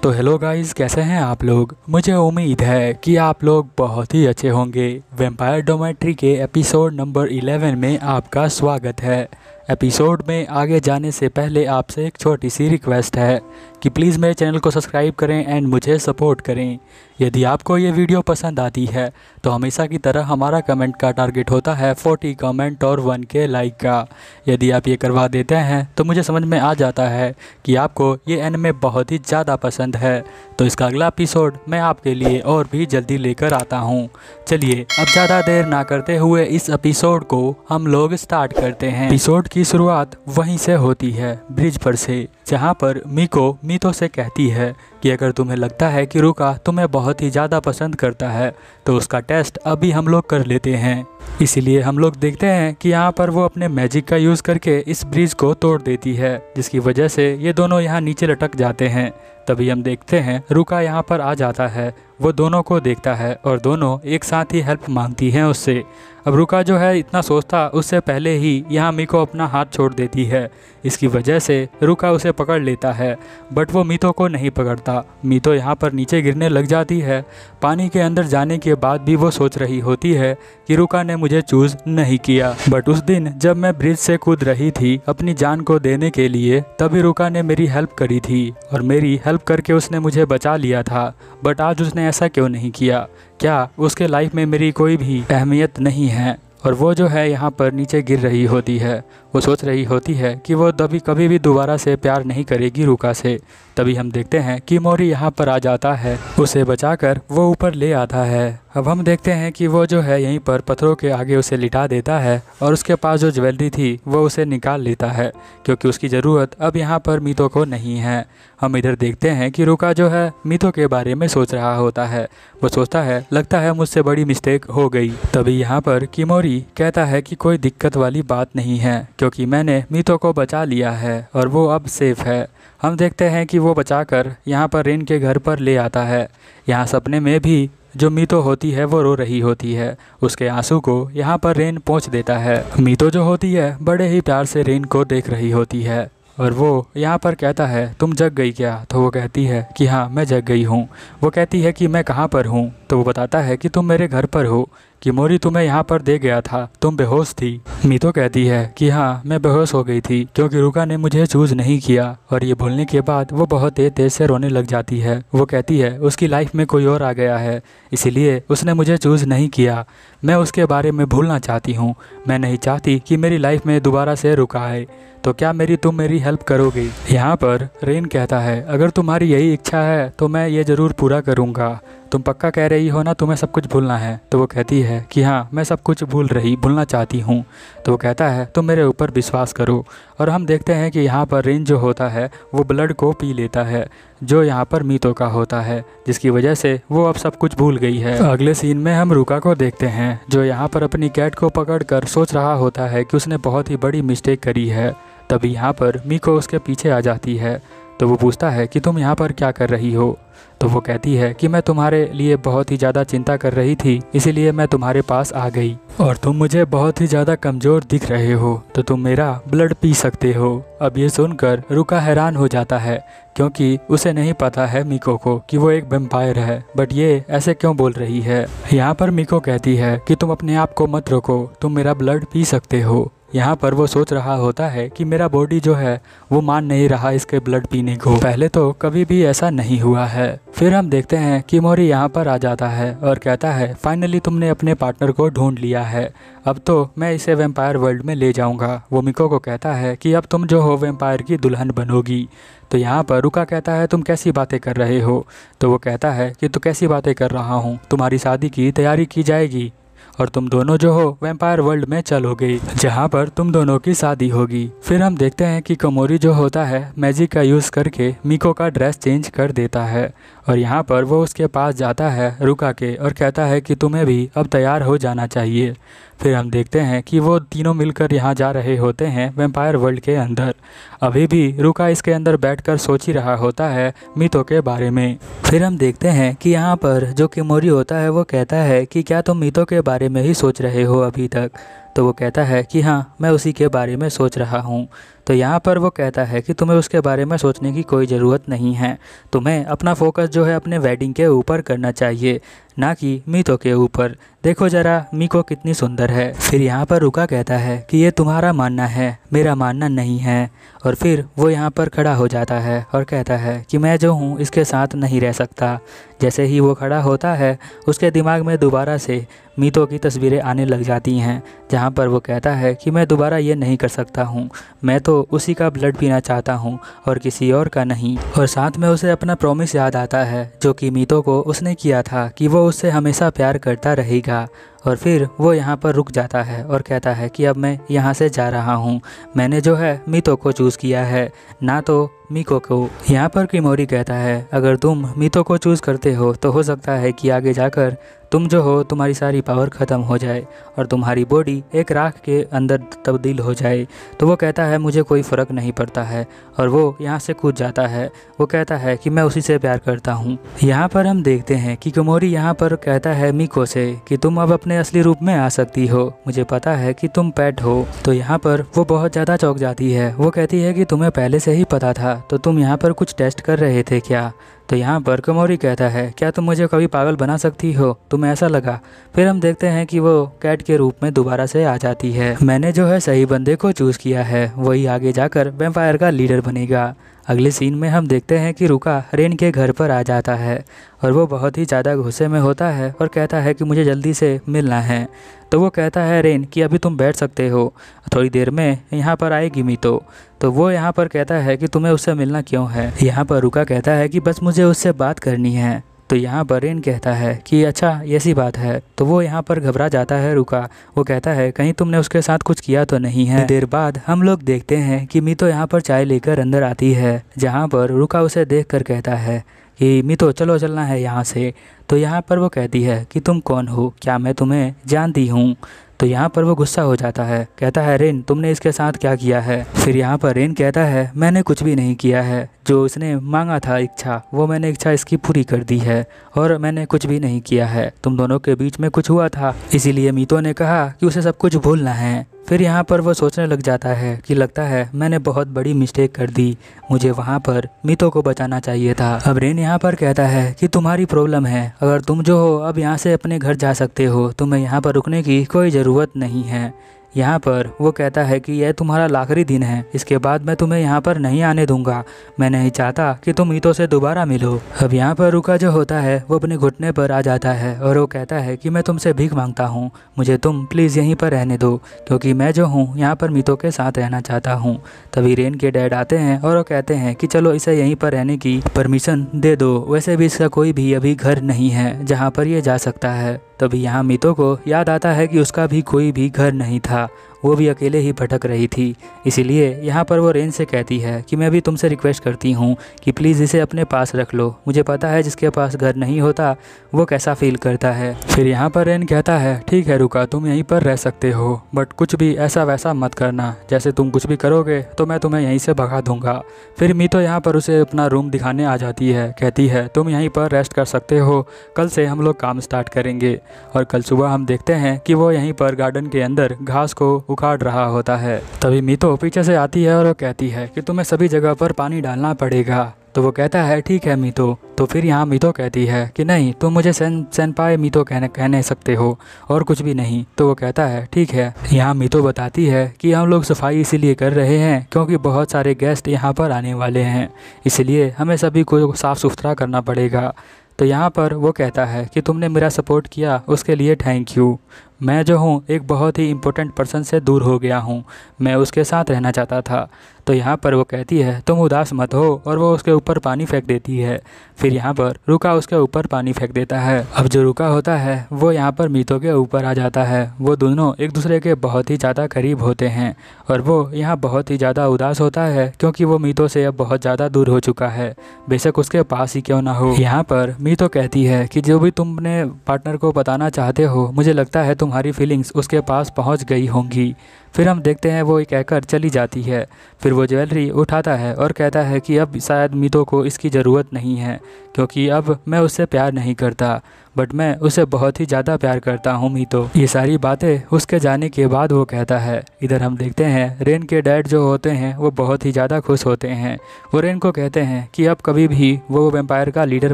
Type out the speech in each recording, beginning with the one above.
तो hello guys, कैसे हैं आप लोग। मुझे उम्मीद है कि आप लोग बहुत ही अच्छे होंगे। वैम्पायर डॉर्मेट्री के एपिसोड नंबर 11 में आपका स्वागत है। एपिसोड में आगे जाने से पहले आपसे एक छोटी सी रिक्वेस्ट है कि प्लीज़ मेरे चैनल को सब्सक्राइब करें एंड मुझे सपोर्ट करें। यदि आपको ये वीडियो पसंद आती है तो हमेशा की तरह हमारा कमेंट का टारगेट होता है 40 कमेंट और 1K लाइक का। यदि आप ये करवा देते हैं तो मुझे समझ में आ जाता है कि आपको ये एनिमे बहुत ही ज़्यादा पसंद है। तो इसका अगला एपिसोड मैं आपके लिए और भी जल्दी लेकर आता हूँ। चलिए अब ज़्यादा देर ना करते हुए इस एपिसोड को हम लोग स्टार्ट करते हैं। एपिसोड की शुरुआत वहीं से होती है, ब्रिज पर से, जहाँ पर मीको मीतो से कहती है कि अगर तुम्हें लगता है कि रुका तुम्हें बहुत ही ज़्यादा पसंद करता है तो उसका टेस्ट अभी हम लोग कर लेते हैं। इसीलिए हम लोग देखते हैं कि यहाँ पर वो अपने मैजिक का यूज़ करके इस ब्रिज को तोड़ देती है, जिसकी वजह से ये दोनों यहाँ नीचे लटक जाते हैं। तभी हम देखते हैं रुका यहाँ पर आ जाता है, वो दोनों को देखता है और दोनों एक साथ ही हेल्प मांगती हैं उससे। अब रुका जो है इतना सोचता उससे पहले ही यहाँ मीको अपना हाथ छोड़ देती है। इसकी वजह से रुका उसे पकड़ लेता है, बट वो मीतो को नहीं पकड़ता। मीतो यहाँ पर नीचे गिरने लग जाती है। पानी के अंदर जाने के बाद भी वो सोच रही होती है कि रुका ने मुझे चूज़ नहीं किया। बट उस दिन जब मैं ब्रिज से कूद रही थी अपनी जान को देने के लिए, तभी रुका ने मेरी हेल्प करी थी और मेरी हेल्प करके उसने मुझे बचा लिया था। बट आज उसने ऐसा क्यों नहीं किया? क्या उसके लाइफ में मेरी कोई भी अहमियत नहीं है? और वो जो है यहाँ पर नीचे गिर रही होती है। वो सोच रही होती है कि वो कभी भी दोबारा से प्यार नहीं करेगी रुका से। तभी हम देखते हैं कि मोरी यहाँ पर आ जाता है, उसे बचाकर वो ऊपर ले आता है। अब हम देखते हैं कि वो जो है यहीं पर पत्थरों के आगे उसे लिटा देता है और उसके पास जो ज्वेलरी थी वो उसे निकाल लेता है, क्योंकि उसकी ज़रूरत अब यहाँ पर मीतो को नहीं है। हम इधर देखते हैं कि रुका जो है मीतो के बारे में सोच रहा होता है। वो सोचता है लगता है मुझसे बड़ी मिस्टेक हो गई। तभी यहाँ पर किमोरी कहता है कि कोई दिक्कत वाली बात नहीं है, क्योंकि मैंने मीतो को बचा लिया है और वो अब सेफ है। हम देखते हैं कि वो बचाकर यहाँ पर रेन के घर पर ले आता है। यहाँ सपने में भी जो मीतो होती है वो रो रही होती है। उसके आंसू को यहाँ पर रेन पोंछ देता है। मीतो जो होती है बड़े ही प्यार से रेन को देख रही होती है और वो यहाँ पर कहता है तुम जग गई क्या? तो वो कहती है कि हाँ मैं जग गई हूँ। वो कहती है कि मैं कहाँ पर हूँ? तो वो बताता है कि तुम मेरे घर पर हो, कि मोरी तुम्हें यहाँ पर दे गया था, तुम बेहोश थी। मीतो कहती है कि हाँ मैं बेहोश हो गई थी क्योंकि रुका ने मुझे चूज़ नहीं किया। और ये बोलने के बाद वो बहुत तेज से रोने लग जाती है। वो कहती है उसकी लाइफ में कोई और आ गया है, इसीलिए उसने मुझे चूज़ नहीं किया। मैं उसके बारे में भूलना चाहती हूँ। मैं नहीं चाहती कि मेरी लाइफ में दोबारा से रुका आए। तो क्या तुम मेरी हेल्प करोगे? यहाँ पर रेन कहता है अगर तुम्हारी यही इच्छा है तो मैं ये ज़रूर पूरा करूँगा। तुम पक्का कह रही हो ना तुम्हें सब कुछ भूलना है? तो वो कहती है कि हाँ मैं सब कुछ भूलना चाहती हूँ। तो वो कहता है तुम मेरे ऊपर विश्वास करो। और हम देखते हैं कि यहाँ पर रेन जो होता है वो ब्लड को पी लेता है, जो यहाँ पर मीतो का होता है, जिसकी वजह से वो अब सब कुछ भूल गई है। अगले सीन में हम रुका को देखते हैं, जो यहाँ पर अपनी कैट को पकड़कर सोच रहा होता है कि उसने बहुत ही बड़ी मिस्टेक करी है। तभी यहाँ पर मीको उसके पीछे आ जाती है। तो वो पूछता है कि तुम यहाँ पर क्या कर रही हो? तो वो कहती है कि मैं तुम्हारे लिए बहुत ही ज़्यादा चिंता कर रही थी, इसीलिए मैं तुम्हारे पास आ गई। और तुम मुझे बहुत ही ज़्यादा कमज़ोर दिख रहे हो, तो तुम मेरा ब्लड पी सकते हो। अब ये सुनकर रुका हैरान हो जाता है, क्योंकि उसे नहीं पता है मीको को कि वो एक वैम्पायर है। बट ये ऐसे क्यों बोल रही है? यहाँ पर मीको कहती है कि तुम अपने आप को मत रोको, तुम मेरा ब्लड पी सकते हो। यहाँ पर वो सोच रहा होता है कि मेरा बॉडी जो है वो मान नहीं रहा इसके ब्लड पीने को। पहले तो कभी भी ऐसा नहीं हुआ है। फिर हम देखते हैं कि मोरी यहाँ पर आ जाता है और कहता है फाइनली तुमने अपने पार्टनर को ढूंढ लिया है, अब तो मैं इसे वैम्पायर वर्ल्ड में ले जाऊँगा। वो मीको को कहता है कि अब तुम जो हो वैम्पायर की दुल्हन बनोगी। तो यहाँ पर रुका कहता है तुम कैसी बातें कर रहे हो? तो वो कहता है कि तू कैसी बातें कर रहा हूँ, तुम्हारी शादी की तैयारी की जाएगी और तुम दोनों जो हो वैम्पायर वर्ल्ड में चलोगे, जहाँ पर तुम दोनों की शादी होगी। फिर हम देखते हैं कि कोमोरी जो होता है मैजिक का यूज़ करके मीको का ड्रेस चेंज कर देता है और यहाँ पर वो उसके पास जाता है रुका के और कहता है कि तुम्हें भी अब तैयार हो जाना चाहिए। फिर हम देखते हैं कि वो तीनों मिलकर यहाँ जा रहे होते हैं वैम्पायर वर्ल्ड के अंदर। अभी भी रुका इसके अंदर बैठकर सोच ही रहा होता है मीतो के बारे में। फिर हम देखते हैं कि यहाँ पर जो किमोरी होता है वो कहता है कि क्या तुम मीतो के बारे में ही सोच रहे हो अभी तक? तो वो कहता है कि हाँ, मैं उसी के बारे में सोच रहा हूँ। तो यहाँ पर वो कहता है कि तुम्हें उसके बारे में सोचने की कोई ज़रूरत नहीं है, तुम्हें अपना फोकस जो है अपने वेडिंग के ऊपर करना चाहिए, ना कि मीतो के ऊपर। देखो ज़रा मीको कितनी सुंदर है। फिर यहाँ पर रुका कहता है कि ये तुम्हारा मानना है, मेरा मानना नहीं है। और फिर वो यहाँ पर खड़ा हो जाता है और कहता है कि मैं जो हूँ इसके साथ नहीं रह सकता। जैसे ही वो खड़ा होता है उसके दिमाग में दोबारा से मीतो की तस्वीरें आने लग जाती हैं, जहाँ पर वो कहता है कि मैं दोबारा ये नहीं कर सकता हूँ, मैं तो उसी का ब्लड पीना चाहता हूँ और किसी और का नहीं। और साथ में उसे अपना प्रॉमिस याद आता है जो कि मीतो को उसने किया था कि वो उससे हमेशा प्यार करता रहेगा। और फिर वो यहाँ पर रुक जाता है और कहता है कि अब मैं यहाँ से जा रहा हूँ, मैंने जो है मीतो को चूज़ किया है, ना तो मीको को। यहाँ पर किमोरी कहता है अगर तुम मीतो को चूज़ करते हो तो हो सकता है कि आगे जाकर तुम जो हो तुम्हारी सारी पावर ख़त्म हो जाए और तुम्हारी बॉडी एक राख के अंदर तब्दील हो जाए। तो वो कहता है मुझे कोई फ़र्क नहीं पड़ता है और वो यहाँ से कूद जाता है। वो कहता है कि मैं उसी से प्यार करता हूँ। यहाँ पर हम देखते हैं कि किमोरी यहाँ पर कहता है मीको से कि तुम अब अपने असली रूप में आ सकती हो, मुझे पता है कि तुम पेट हो। तो यहाँ पर वो बहुत ज़्यादा चौंक जाती है। वो कहती है कि तुम्हें पहले से ही पता था, तो तुम यहाँ पर कुछ टेस्ट कर रहे थे क्या? तो यहाँ पर किमोरी कहता है क्या तुम मुझे कभी पागल बना सकती हो, तुम्हें ऐसा लगा? फिर हम देखते हैं कि वो कैट के रूप में दोबारा से आ जाती है। मैंने जो है सही बंदे को चूज़ किया है, वही आगे जाकर वैम्पायर का लीडर बनेगा। अगले सीन में हम देखते हैं कि रुका रेन के घर पर आ जाता है और वो बहुत ही ज़्यादा गुस्से में होता है और कहता है कि मुझे जल्दी से मिलना है। तो वो कहता है रेन कि अभी तुम बैठ सकते हो, थोड़ी देर में यहाँ पर आएगी मीतो। तो वो यहाँ पर कहता है कि तुम्हें उससे मिलना क्यों है? यहाँ पर रुका कहता है कि बस मुझे उससे बात करनी है। तो यहाँ पर रेन कहता है कि अच्छा ऐसी बात है। तो वो यहाँ पर घबरा जाता है रुका। वो कहता है कहीं तुमने उसके साथ कुछ किया तो नहीं है। देर बाद हम लोग देखते हैं कि मीतो यहाँ पर चाय लेकर अंदर आती है, जहाँ पर रुका उसे देखकर कहता है कि मीतो चलो चलना है यहाँ से। तो यहाँ पर वो कहती है कि तुम कौन हो, क्या मैं तुम्हें जानती हूँ? तो यहाँ पर वो गुस्सा हो जाता है, कहता है रेन तुमने इसके साथ क्या किया है? फिर यहाँ पर रेन कहता है मैंने कुछ भी नहीं किया है, जो इसने मांगा था इच्छा वो मैंने इच्छा इसकी पूरी कर दी है और मैंने कुछ भी नहीं किया है। तुम दोनों के बीच में कुछ हुआ था, इसीलिए मीतो ने कहा कि उसे सब कुछ भूलना है। फिर यहाँ पर वो सोचने लग जाता है कि लगता है मैंने बहुत बड़ी मिस्टेक कर दी, मुझे वहाँ पर मीतो को बचाना चाहिए था। अब रेन यहाँ पर कहता है कि तुम्हारी प्रॉब्लम है, अगर तुम जो हो अब यहाँ से अपने घर जा सकते हो, तुम्हें यहाँ पर रुकने की कोई ज़रूरत नहीं है। यहाँ पर वो कहता है कि यह तुम्हारा आखिरी दिन है, इसके बाद मैं तुम्हें यहाँ पर नहीं आने दूंगा, मैं नहीं चाहता कि तुम मीतो से दोबारा मिलो। अब यहाँ पर रुका जो होता है वो अपने घुटने पर आ जाता है और वो कहता है कि मैं तुमसे भीख मांगता हूँ, मुझे तुम प्लीज़ यहीं पर रहने दो, क्योंकि मैं जो हूँ यहाँ पर मीतो के साथ रहना चाहता हूँ। तभी रेन के डैड आते हैं और वो कहते हैं कि चलो इसे यहीं पर रहने की परमिशन दे दो, वैसे भी इसका कोई भी अभी घर नहीं है जहाँ पर ये जा सकता है। तभी यहाँ मीतो को याद आता है कि उसका भी कोई भी घर नहीं था, वो भी अकेले ही भटक रही थी। इसीलिए यहाँ पर वो रेन से कहती है कि मैं भी तुमसे रिक्वेस्ट करती हूँ कि प्लीज़ इसे अपने पास रख लो, मुझे पता है जिसके पास घर नहीं होता वो कैसा फील करता है। फिर यहाँ पर रेन कहता है ठीक है रुका, तुम यहीं पर रह सकते हो, बट कुछ भी ऐसा वैसा मत करना, जैसे तुम कुछ भी करोगे तो मैं तुम्हें यहीं से भगा दूंगा। फिर मीतो यहाँ पर उसे अपना रूम दिखाने आ जाती है, कहती है तुम यहीं पर रेस्ट कर सकते हो, कल से हम लोग काम स्टार्ट करेंगे। और कल सुबह हम देखते हैं कि वो यहीं पर गार्डन के अंदर घास को उखाड़ रहा होता है। तभी मीतो पीछे से आती है और वो कहती है कि तुम्हें सभी जगह पर पानी डालना पड़ेगा। तो वो कहता है ठीक है मीतो। तो फिर यहाँ मीतो कहती है कि नहीं तुम मुझे सेनपाई मीतो कहने सकते हो और कुछ भी नहीं। तो वो कहता है ठीक है। यहाँ मीतो बताती है कि हम लोग सफाई इसीलिए कर रहे हैं क्योंकि बहुत सारे गेस्ट यहाँ पर आने वाले हैं, इसलिए हमें सभी को साफ़ सुथरा करना पड़ेगा। तो यहाँ पर वो कहता है कि तुमने मेरा सपोर्ट किया उसके लिए थैंक यू, मैं जो हूँ एक बहुत ही इम्पोर्टेंट पर्सन से दूर हो गया हूँ, मैं उसके साथ रहना चाहता था। तो यहाँ पर वो कहती है तुम उदास मत हो और वो उसके ऊपर पानी फेंक देती है। फिर यहाँ पर रुका उसके ऊपर पानी फेंक देता है। अब जो रुका होता है वो यहाँ पर मीतो के ऊपर आ जाता है। वो दोनों एक दूसरे के बहुत ही ज़्यादा करीब होते हैं और वो यहाँ बहुत ही ज़्यादा उदास होता है क्योंकि वो मीतो से अब बहुत ज़्यादा दूर हो चुका है, बेशक उसके पास ही क्यों ना हो। यहाँ पर मीतो कहती है कि जो भी तुम अपने पार्टनर को बताना चाहते हो, मुझे लगता है तुम्हारी फीलिंग्स उसके पास पहुँच गई होंगी। फिर हम देखते हैं वो कहकर चली जाती है। फिर वो ज्वेलरी उठाता है और कहता है कि अब शायद मीतो को इसकी ज़रूरत नहीं है, क्योंकि अब मैं उससे प्यार नहीं करता, बट मैं उसे बहुत ही ज़्यादा प्यार करता हूँ मीतो। ये सारी बातें उसके जाने के बाद वो कहता है। इधर हम देखते हैं रेन के डैड जो होते हैं वो बहुत ही ज़्यादा खुश होते हैं। वो रेन को कहते हैं कि अब कभी भी वो वैम्पायर का लीडर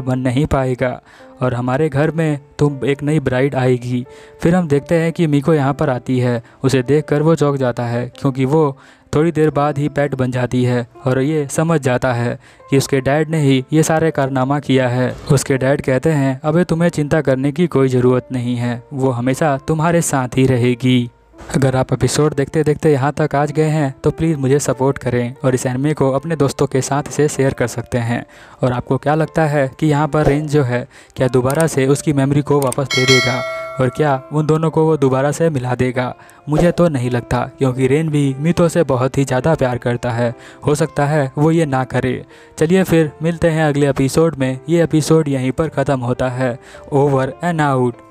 बन नहीं पाएगा और हमारे घर में तुम एक नई ब्राइड आएगी। फिर हम देखते हैं कि मीको यहाँ पर आती है। उसे देखकर वो चौंक जाता है, क्योंकि वो थोड़ी देर बाद ही पेट बन जाती है और ये समझ जाता है कि उसके डैड ने ही ये सारे कारनामा किया है। उसके डैड कहते हैं अबे तुम्हें चिंता करने की कोई ज़रूरत नहीं है, वो हमेशा तुम्हारे साथ ही रहेगी। अगर आप एपिसोड देखते देखते यहाँ तक आ गए हैं तो प्लीज़ मुझे सपोर्ट करें और इस एनिमे को अपने दोस्तों के साथ इसे शेयर कर सकते हैं। और आपको क्या लगता है कि यहाँ पर रेन जो है क्या दोबारा से उसकी मेमोरी को वापस दे देगा और क्या उन दोनों को वो दोबारा से मिला देगा? मुझे तो नहीं लगता, क्योंकि रेन भी मीतो से बहुत ही ज़्यादा प्यार करता है। हो सकता है वो ये ना करे। चलिए फिर मिलते हैं अगले एपिसोड में। ये एपिसोड यहीं पर ख़त्म होता है। Over and out.